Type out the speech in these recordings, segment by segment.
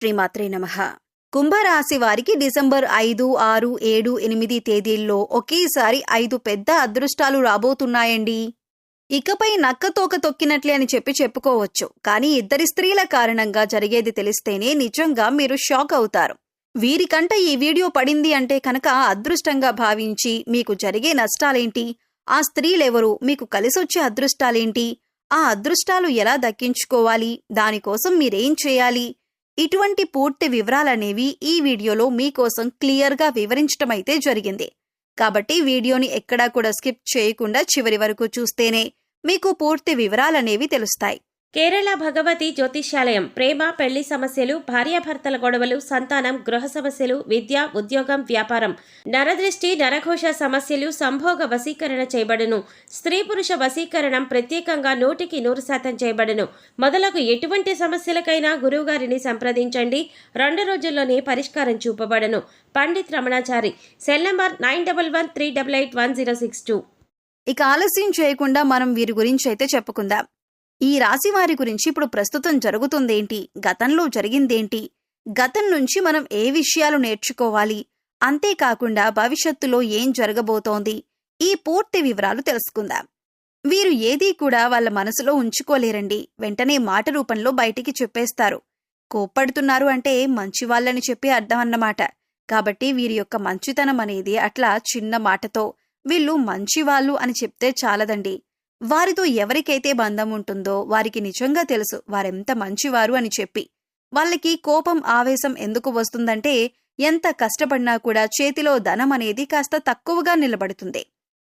శ్రీమాత్రే నమః. కుంభరాశి వారికి డిసెంబర్ 5, 6, 7, 8 తేదీల్లో ఒకేసారి 5 పెద్ద అదృష్టాలు రాబోతున్నాయండి. ఇకపై నక్కతోక తొక్కినట్లే అని చెప్పుకోవచ్చు. కానీ ఇద్దరి స్త్రీల కారణంగా జరిగేది తెలిస్తేనే నిజంగా మీరు షాక్ అవుతారు. వీరికంట ఈ వీడియో పడింది అంటే కనుక అదృష్టంగా భావించి మీకు జరిగే నష్టాలేంటి, ఆ స్త్రీలెవరు, మీకు కలిసొచ్చే అదృష్టాలేంటి, ఆ అదృష్టాలు ఎలా దక్కించుకోవాలి, దానికోసం మీరేం చేయాలి, ఇటువంటి పూర్తి వివరాలనేవి ఈ వీడియోలో మీకోసం క్లియర్గా వివరించటమైతే జరిగింది. కాబట్టి వీడియోని ఎక్కడా కూడా స్కిప్ చేయకుండా చివరి వరకు చూస్తేనే మీకు పూర్తి వివరాలనేవి తెలుస్తాయి. కేరళ భగవతి జ్యోతిష్యాలయం ప్రేమ, పెళ్లి సమస్యలు, భార్యాభర్తల గొడవలు, సంతానం, గృహ సమస్యలు, విద్య, ఉద్యోగం, వ్యాపారం, నరదృష్టి, నరఘోష సమస్యలు, సంభోగ వశీకరణ చేయబడును. స్త్రీ పురుష వశీకరణం ప్రత్యేకంగా 100% చేయబడును. మొదలగు ఎటువంటి సమస్యలకైనా గురువుగారిని సంప్రదించండి. 2 రోజుల్లోనే పరిష్కారం చూపబడను. పండిత్ రమణాచారి. Cell number 9113881062. ఇక ఆలస్యం చేయకుండా మనం వీరి గురించి అయితే చెప్పుకుందాం. ఈ రాశి వారి గురించి ఇప్పుడు ప్రస్తుతం జరుగుతుందేంటి, గతంలో జరిగిందేంటి, గతం నుంచి మనం ఏ విషయాలు నేర్చుకోవాలి, అంతేకాకుండా భవిష్యత్తులో ఏం జరగబోతోంది, ఈ పూర్తి వివరాలు తెలుసుకుందాం. వీరు ఏదీ కూడా వాళ్ళ మనసులో ఉంచుకోలేరండి. వెంటనే మాట రూపంలో బయటికి చెప్పేస్తారు. కోప్పడుతున్నారు అంటే మంచివాళ్ళని చెప్పి అర్థం అన్నమాట. కాబట్టి వీరి యొక్క మంచితనం అనేది అట్లా చిన్న మాటతో వీళ్ళు మంచివాళ్ళు అని చెప్తే చాలదండి. వారితో ఎవరికైతే బంధం ఉంటుందో వారికి నిజంగా తెలుసు వారెంత మంచివారు అని చెప్పి. వాళ్ళకి కోపం, ఆవేశం ఎందుకు వస్తుందంటే ఎంత కష్టపడినా కూడా చేతిలో ధనం అనేది కాస్త తక్కువగా నిలబడుతుంది.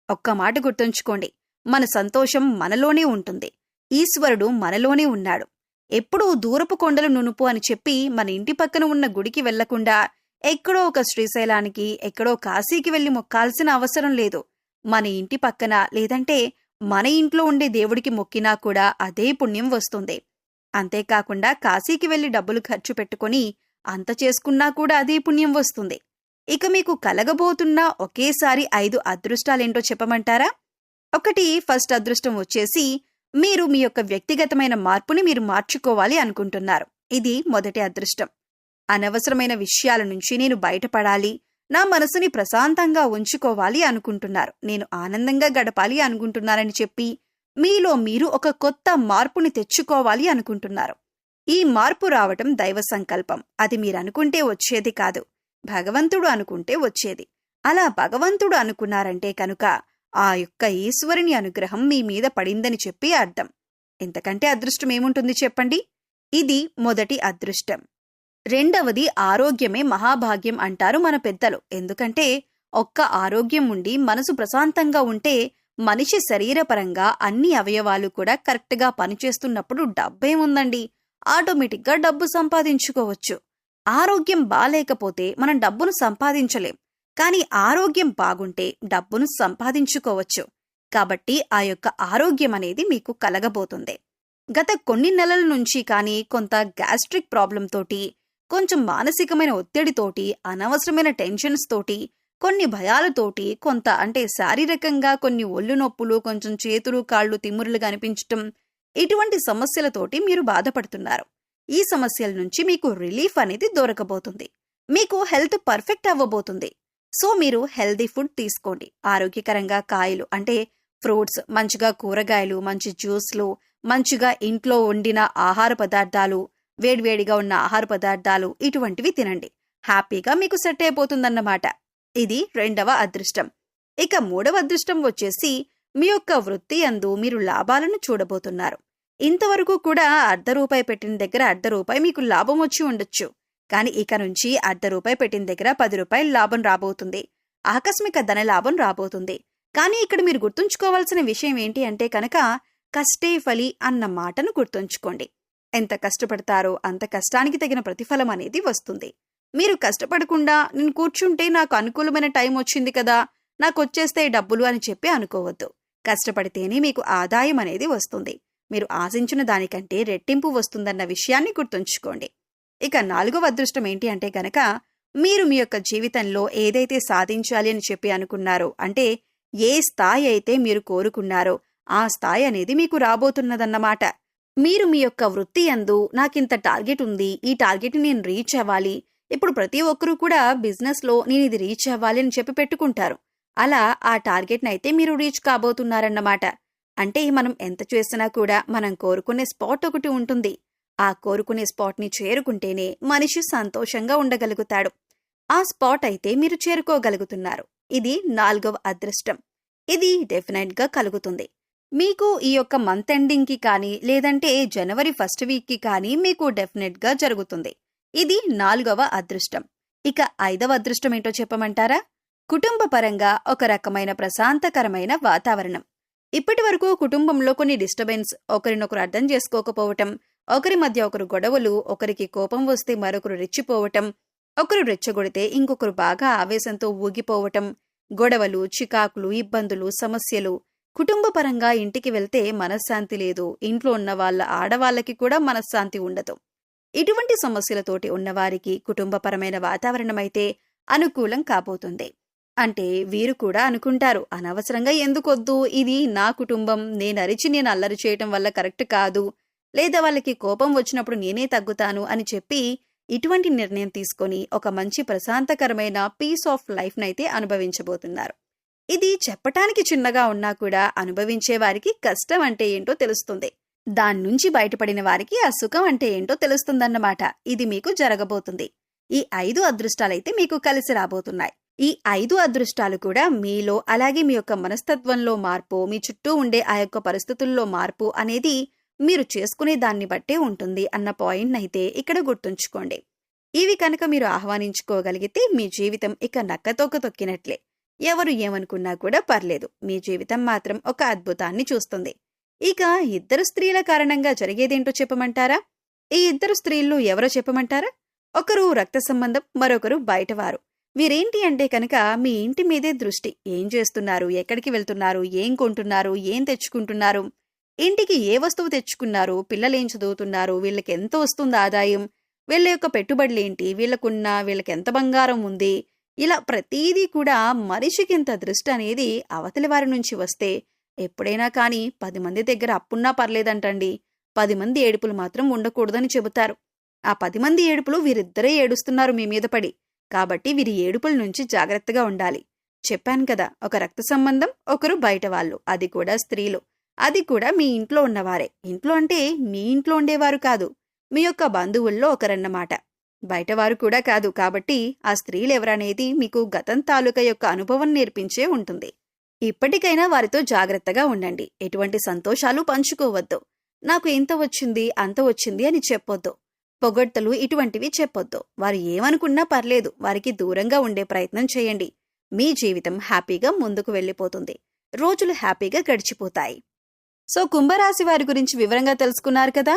ఒక్క మాట గుర్తుంచుకోండి, మన సంతోషం మనలోనే ఉంటుంది. ఈశ్వరుడు మనలోనే ఉన్నాడు. ఎప్పుడూ దూరపు కొండలు నునుపు అని చెప్పి మన ఇంటి పక్కన ఉన్న గుడికి వెళ్లకుండా ఎక్కడో ఒక శ్రీశైలానికి, ఎక్కడో కాశీకి వెళ్లి మొక్కాల్సిన అవసరం లేదు. మన ఇంటి పక్కన లేదంటే మన ఇంట్లో ఉండే దేవుడికి మొక్కినా కూడా అదే పుణ్యం వస్తుంది. అంతేకాకుండా కాశీకి వెళ్లి డబ్బులు ఖర్చు పెట్టుకుని అంత చేసుకున్నా కూడా అదే పుణ్యం వస్తుంది. ఇక మీకు కలగబోతున్న ఒకేసారి 5 అదృష్టాలేంటో చెప్పమంటారా? ఒకటి, ఫస్ట్ అదృష్టం వచ్చేసి మీరు మీ యొక్క వ్యక్తిగతమైన మార్పుని మీరు మార్చుకోవాలి అనుకుంటున్నారు. ఇది మొదటి అదృష్టం. అనవసరమైన విషయాల నుంచి నేను బయటపడాలి, నా మనసుని ప్రశాంతంగా ఉంచుకోవాలి అనుకుంటున్నారు, నేను ఆనందంగా గడపాలి అనుకుంటున్నారని చెప్పి మీలో మీరు ఒక కొత్త మార్పుని తెచ్చుకోవాలి అనుకుంటున్నారు. ఈ మార్పు రావటం దైవ సంకల్పం. అది మీరనుకుంటే వచ్చేది కాదు, భగవంతుడు అనుకుంటే వచ్చేది. అలా భగవంతుడు అనుకున్నారంటే కనుక ఆ యొక్క ఈశ్వరుని అనుగ్రహం మీ మీద పడిందని చెప్పి అర్థం. ఇంతకంటే అదృష్టం ఏముంటుంది చెప్పండి? ఇది మొదటి అదృష్టం. రెండవది, ఆరోగ్యమే మహాభాగ్యం అంటారు మన పెద్దలు. ఎందుకంటే ఒక్క ఆరోగ్యం ఉండి మనసు ప్రశాంతంగా ఉంటే మనిషి శరీరపరంగా అన్ని అవయవాలు కూడా కరెక్ట్గా పనిచేస్తున్నప్పుడు డబ్బేముందండి, ఆటోమేటిక్గా డబ్బు సంపాదించుకోవచ్చు. ఆరోగ్యం బాలేకపోతే మనం డబ్బును సంపాదించలేం, కానీ ఆరోగ్యం బాగుంటే డబ్బును సంపాదించుకోవచ్చు. కాబట్టి ఆ యొక్క ఆరోగ్యం అనేది మీకు కలగబోతుంది. గత కొన్ని నెలల నుంచి కానీ కొంత గ్యాస్ట్రిక్ ప్రాబ్లం తోటి, కొంచెం మానసికమైన ఒత్తిడితోటి, అనవసరమైన టెన్షన్స్ తోటి, కొన్ని భయాలతోటి, కొంత అంటే శారీరకంగా కొన్ని ఒళ్ళు నొప్పులు, కొంచెం చేతులు కాళ్ళు తిమ్మురులుగా అనిపించటం, ఇటువంటి సమస్యలతోటి మీరు బాధపడుతున్నారు. ఈ సమస్యల నుంచి మీకు రిలీఫ్ అనేది దొరకబోతుంది. మీకు హెల్త్ పర్ఫెక్ట్ అవ్వబోతుంది. సో మీరు హెల్దీ ఫుడ్ తీసుకోండి. ఆరోగ్యకరంగా కాయలు అంటే ఫ్రూట్స్, మంచిగా కూరగాయలు, మంచి జ్యూస్లు, మంచిగా ఇంట్లో వండిన ఆహార పదార్థాలు, వేడివేడిగా ఉన్న ఆహార పదార్థాలు, ఇటువంటివి తినండి. హ్యాపీగా మీకు సెట్ అయిపోతుందన్నమాట. ఇది రెండవ అదృష్టం. ఇక మూడవ అదృష్టం వచ్చేసి మీ యొక్క వృత్తి యందు మీరు లాభాలను చూడబోతున్నారు. ఇంతవరకు కూడా ₹1 పెట్టిన దగ్గర ₹1 మీకు లాభం వచ్చి ఉండొచ్చు. కానీ ఇక నుంచి ₹1 పెట్టిన దగ్గర ₹10 లాభం రాబోతుంది. ఆకస్మిక ధన లాభం రాబోతుంది. కానీ ఇక్కడ మీరు గుర్తుంచుకోవాల్సిన విషయం ఏంటి అంటే కనుక కష్టే ఫలి అన్న మాటను గుర్తుంచుకోండి. ఎంత కష్టపడతారో అంత కష్టానికి తగిన ప్రతిఫలం అనేది వస్తుంది. మీరు కష్టపడకుండా నేను కూర్చుంటే నాకు అనుకూలమైన టైం వచ్చింది కదా, నాకు వచ్చేస్తే డబ్బులు అని చెప్పి అనుకోవద్దు. కష్టపడితేనే మీకు ఆదాయం అనేది వస్తుంది. మీరు ఆశించిన దానికంటే రెట్టింపు వస్తుందన్న విషయాన్ని గుర్తుంచుకోండి. ఇక 4వ అదృష్టం ఏంటి అంటే కనుక మీరు మీ యొక్క జీవితంలో ఏదైతే సాధించాలి అని చెప్పి అనుకున్నారో, అంటే ఏ స్థాయి అయితే మీరు కోరుకున్నారో ఆ స్థాయి అనేది మీకు రాబోతున్నదన్నమాట. మీరు మీ యొక్క వృత్తి యందు నాకింత టార్గెట్ ఉంది, ఈ టార్గెట్ని నేను రీచ్ అవ్వాలి. ఇప్పుడు ప్రతి ఒక్కరూ కూడా బిజినెస్లో నేను ఇది రీచ్ అవ్వాలి అని చెప్పి పెట్టుకుంటారు. అలా ఆ టార్గెట్ని అయితే మీరు రీచ్ కాబోతున్నారన్నమాట. అంటే మనం ఎంత చేసినా కూడా మనం కోరుకునే స్పాట్ ఒకటి ఉంటుంది. ఆ కోరుకునే స్పాట్ని చేరుకుంటేనే మనిషి సంతోషంగా ఉండగలుగుతాడు. ఆ స్పాట్ అయితే మీరు చేరుకోగలుగుతున్నారు. ఇది 4వ అదృష్టం. ఇది డెఫినెట్గా కలుగుతుంది. మీకు ఈ యొక్క మంత్ ఎండింగ్కి కానీ లేదంటే జనవరి 1st వీక్కి కానీ మీకు డెఫినెట్గా జరుగుతుంది. ఇది 4వ అదృష్టం. ఇక 5వ అదృష్టం ఏంటో చెప్పమంటారా? కుటుంబ పరంగా ఒక రకమైన ప్రశాంతకరమైన వాతావరణం. ఇప్పటి వరకు కుటుంబంలో కొన్ని డిస్టర్బెన్స్, ఒకరినొకరు అర్థం చేసుకోకపోవటం, ఒకరి మధ్య ఒకరు గొడవలు, ఒకరికి కోపం వస్తే మరొకరు రెచ్చిపోవటం, ఒకరు రెచ్చగొడితే ఇంకొకరు బాగా ఆవేశంతో ఊగిపోవటం, గొడవలు, చికాకులు, ఇబ్బందులు, సమస్యలు. కుటుంబ పరంగా ఇంటికి వెళ్తే మనశ్శాంతి లేదు, ఇంట్లో ఉన్న వాళ్ళ ఆడవాళ్ళకి కూడా మనశ్శాంతి ఉండదు. ఇటువంటి సమస్యలతోటి ఉన్నవారికి కుటుంబపరమైన వాతావరణమైతే అనుకూలం కాబోతుంది. అంటే వీరు కూడా అనుకుంటారు, అనవసరంగా ఎందుకొద్దు, ఇది నా కుటుంబం, నేను అల్లరి చేయటం వల్ల కరెక్ట్ కాదు, లేదా వాళ్ళకి కోపం వచ్చినప్పుడు నేనే తగ్గుతాను అని చెప్పి ఇటువంటి నిర్ణయం తీసుకొని ఒక మంచి ప్రశాంతకరమైన పీస్ ఆఫ్ లైఫ్నైతే అనుభవించబోతున్నారు. ఇది చెప్పటానికి చిన్నగా ఉన్నా కూడా అనుభవించే వారికి కష్టం అంటే ఏంటో తెలుస్తుంది. దాని నుంచి బయటపడిన వారికి ఆ సుఖం అంటే ఏంటో తెలుస్తుందన్నమాట. ఇది మీకు జరగబోతుంది. ఈ 5 అదృష్టాలైతే మీకు కలిసి రాబోతున్నాయి. ఈ 5 అదృష్టాలు కూడా మీలో, అలాగే మీ యొక్క మనస్తత్వంలో మార్పు, మీ చుట్టూ ఉండే ఆ యొక్క పరిస్థితుల్లో మార్పు అనేది మీరు చేసుకునే దాన్ని బట్టే ఉంటుంది అన్న పాయింట్ అయితే ఇక్కడ గుర్తుంచుకోండి. ఇవి కనుక మీరు ఆహ్వానించుకోగలిగితే మీ జీవితం ఇక నక్కతోక తొక్కినట్లే. ఎవరు ఏమనుకున్నా కూడా పర్లేదు, మీ జీవితం మాత్రం ఒక అద్భుతాన్ని చూస్తుంది. ఇక 2 స్త్రీల కారణంగా జరిగేదేంటో చెప్పమంటారా? ఈ 2 స్త్రీలు ఎవరో చెప్పమంటారా? ఒకరు రక్త సంబంధం, మరొకరు బయటవారు. వీరేంటి అంటే కనుక మీ ఇంటి మీదే దృష్టి. ఏం చేస్తున్నారు, ఎక్కడికి వెళ్తున్నారు, ఏం కొంటున్నారు, ఏం తెచ్చుకుంటున్నారు, ఇంటికి ఏ వస్తువు తెచ్చుకున్నారు, పిల్లలేం చదువుతున్నారు, వీళ్ళకి ఎంత వస్తుంది ఆదాయం, వీళ్ళ యొక్క పెట్టుబడులేంటి, వీళ్ళకి ఎంత బంగారం ఉంది, ఇలా ప్రతీదీ కూడా మనిషికి ఇంత దృష్టి అనేది అవతలి వారి నుంచి వస్తే ఎప్పుడైనా కానీ 10 మంది దగ్గర అప్పున్నా పర్లేదంటండి, 10 మంది ఏడుపులు మాత్రం ఉండకూడదని చెబుతారు. ఆ 10 మంది ఏడుపులు వీరిద్దరే ఏడుస్తున్నారు మీ మీద పడి. కాబట్టి వీరి ఏడుపుల నుంచి జాగ్రత్తగా ఉండాలి. చెప్పాను కదా, ఒక రక్త సంబంధం, ఒకరు బయట వాళ్ళు, అది కూడా స్త్రీలు, అది కూడా మీ ఇంట్లో ఉన్నవారే. ఇంట్లో అంటే మీ ఇంట్లో ఉండేవారు కాదు, మీ యొక్క బంధువుల్లో ఒకరన్నమాట. బయటవారు కూడా కాదు. కాబట్టి ఆ స్త్రీలు ఎవరనేది మీకు గతం తాలూకా యొక్క అనుభవం నేర్పించే ఉంటుంది. ఇప్పటికైనా వారితో జాగ్రత్తగా ఉండండి. ఎటువంటి సంతోషాలు పంచుకోవద్దు. నాకు ఎంత వచ్చింది, అంత వచ్చింది అని చెప్పొద్దు. పొగడ్తలు ఇటువంటివి చెప్పొద్దు. వారు ఏమనుకున్నా పర్లేదు, వారికి దూరంగా ఉండే ప్రయత్నం చేయండి. మీ జీవితం హ్యాపీగా ముందుకు వెళ్ళిపోతుంది. రోజులు హ్యాపీగా గడిచిపోతాయి. సో కుంభరాశి వారి గురించి వివరంగా తెలుసుకున్నారు కదా.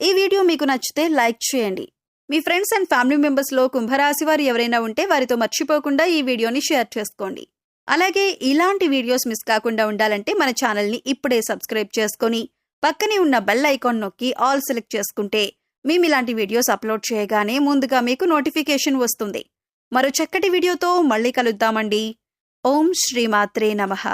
ఈ వీడియో మీకు నచ్చితే లైక్ చేయండి. మీ ఫ్రెండ్స్ అండ్ ఫ్యామిలీ మెంబర్స్లో కుంభరాశి వారు ఎవరైనా ఉంటే వారితో మర్చిపోకుండా ఈ వీడియోని షేర్ చేసుకోండి. అలాగే ఇలాంటి వీడియోస్ మిస్ కాకుండా ఉండాలంటే మన ఛానల్ని ఇప్పుడే సబ్స్క్రైబ్ చేసుకొని పక్కనే ఉన్న బెల్ ఐకాన్ నొక్కి ఆల్ సెలెక్ట్ చేసుకుంటే మేము ఇలాంటి వీడియోస్ అప్లోడ్ చేయగానే ముందుగా మీకు నోటిఫికేషన్ వస్తుంది. మరో చక్కటి వీడియోతో మళ్ళీ కలుద్దామండి. ఓం శ్రీమాత్రే నమః.